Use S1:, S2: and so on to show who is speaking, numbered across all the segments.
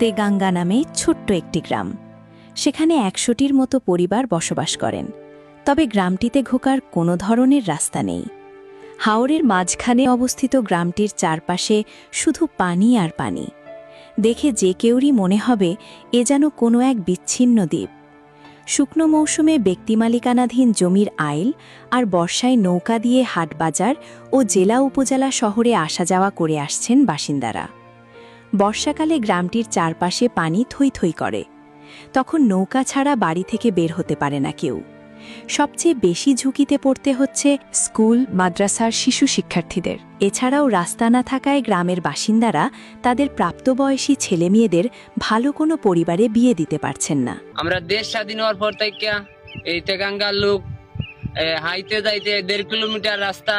S1: তেগাঙ্গা নামে ছোট্ট একটি গ্রাম। সেখানে ১০০টির মতো পরিবার বসবাস করেন, তবে গ্রামটিতে ঢোকার কোনো ধরনের রাস্তা নেই। হাওরের মাঝখানে অবস্থিত গ্রামটির চারপাশে শুধু পানি আর পানি। দেখে যে কেউরই মনে হবে এ যেন কোনো এক বিচ্ছিন্ন দ্বীপ। শুকনো মৌসুমে ব্যক্তিমালিকানাধীন জমির আইল আর বর্ষায় নৌকা দিয়ে হাটবাজার ও জেলা উপজেলা শহরে আসা যাওয়া করে আসছেন বাসিন্দারা। বর্ষাকালে গ্রামটির চারপাশে পানি থই থই করে, তখন নৌকা ছাড়া বাড়ি থেকে বের হতে পারে না কেউ। সবচেয়ে বেশি ঝুঁকিতে পড়তে হচ্ছে স্কুল মাদ্রাসার শিশু শিক্ষার্থীদের। এছাড়াও রাস্তা না থাকায় গ্রামের বাসিন্দারা তাদের প্রাপ্তবয়সী ছেলেমেয়েদের ভালো কোনো পরিবারে বিয়ে দিতে পারছেন না।
S2: আমরা দেশ স্বাধীন হওয়ার পর থেকে এই তেগাঙ্গার লোক হাইতে যাইতে 1.5 কিলোমিটার রাস্তা,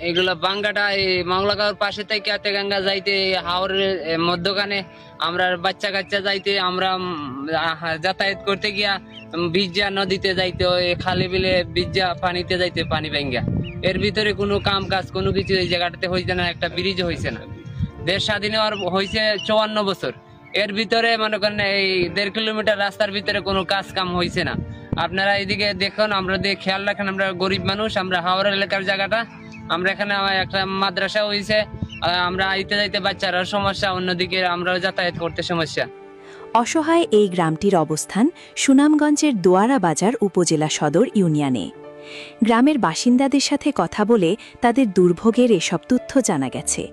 S2: এগুলো বাঙ্গাটা এই মাংলাগাঁওর পাশে থেকে তেগাঙ্গা যাইতে হাওরের মধ্যখানে আমরা বাচ্চা কাচ্চা যাইতে আমরা যাতায়াত করতে গিয়া বিজ্জা নদীতে যাইতে খালে বিলে বিজ্জা পানিতে যাইতে পানি ভাঙ্গা। এর ভিতরে কোনো কাম কাজ কোনো কিছু এই জায়গাটাতে হয়েছে না, একটা ব্রিজ হয়েছে না। দেশ স্বাধীন হওয়ার হয়েছে 54 বছর, এর ভিতরে মনে করেন এই 1.5 কিলোমিটার রাস্তার ভিতরে কোনো কাজ কাম হয়েছে না। আপনারা এদিকে দেখুন, আমরা খেয়াল রাখেন, আমরা গরিব মানুষ, আমরা হাওড়া এলাকার জায়গাটা, আমরা এখানে একটা মাদ্রাসা হয়েছে, আমরা আইতে যাইতে বাচ্চারা সমস্যা, অন্যদিকে আমরা যাতায়াত করতে সমস্যা।
S1: অসহায় এই গ্রামটির অবস্থান সুনামগঞ্জের দোয়ারা বাজার উপজেলা সদর ইউনিয়নে। গ্রামের বাসিন্দাদের সাথে কথা বলে তাদের দুর্ভোগের এসব তথ্য জানা গেছে।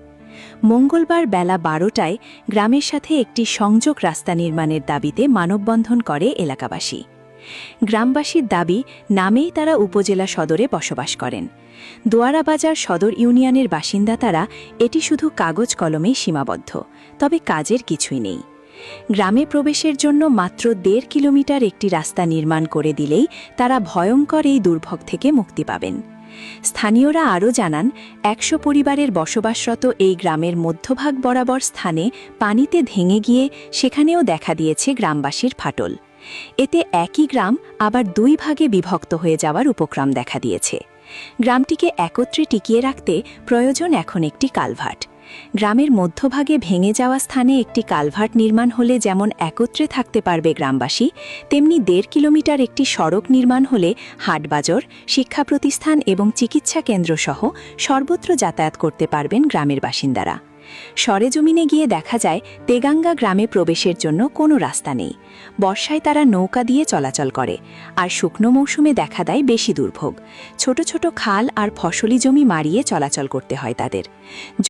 S1: মঙ্গলবার বেলা 12টায় গ্রামের সাথে একটি সংযোগ রাস্তা নির্মাণের দাবিতে মানববন্ধন করে এলাকাবাসী। গ্রামবাসীর দাবি, নামেই তারা উপজেলা সদরে বসবাস করেন। দোয়ারা বাজার সদর ইউনিয়নের বাসিন্দা তারা, এটি শুধু কাগজ কলমেই সীমাবদ্ধ, তবে কাজের কিছুই নেই। গ্রামে প্রবেশের জন্য মাত্র 1.5 কিলোমিটার একটি রাস্তা নির্মাণ করে দিলেই তারা ভয়ঙ্কর এই দুর্ভোগ থেকে মুক্তি পাবেন। স্থানীয়রা আরও জানান, 100 পরিবারের বসবাসরত এই গ্রামের মধ্যভাগ বরাবর স্থানে পানিতে ভেঙে গিয়ে সেখানেও দেখা দিয়েছে গ্রামবাসীর ফাটল। এতে একই গ্রাম আবার 2 ভাগে বিভক্ত হয়ে যাওয়ার উপক্রম দেখা দিয়েছে। গ্রামটিকে একত্রে টিকিয়ে রাখতে প্রয়োজন এখন একটি কালভার্ট। গ্রামের মধ্যভাগে ভেঙে যাওয়া স্থানে একটি কালভার্ট নির্মাণ হলে যেমন একত্রে থাকতে পারবে গ্রামবাসী, তেমনি 1.5 কিলোমিটার একটি সড়ক নির্মাণ হলে হাটবাজার, শিক্ষা প্রতিষ্ঠান এবং চিকিৎসা কেন্দ্রসহ সর্বত্র যাতায়াত করতে পারবেন গ্রামের বাসিন্দারা। সরেজমিনে গিয়ে দেখা যায় তেগাঙ্গা গ্রামে প্রবেশের জন্য কোনো রাস্তা নেই। বর্ষায় তারা নৌকা দিয়ে চলাচল করে, আর শুকনো মৌসুমে দেখা দেয় বেশি দুর্ভোগ। ছোট ছোট খাল আর ফসলি জমি মারিয়ে চলাচল করতে হয় তাদের।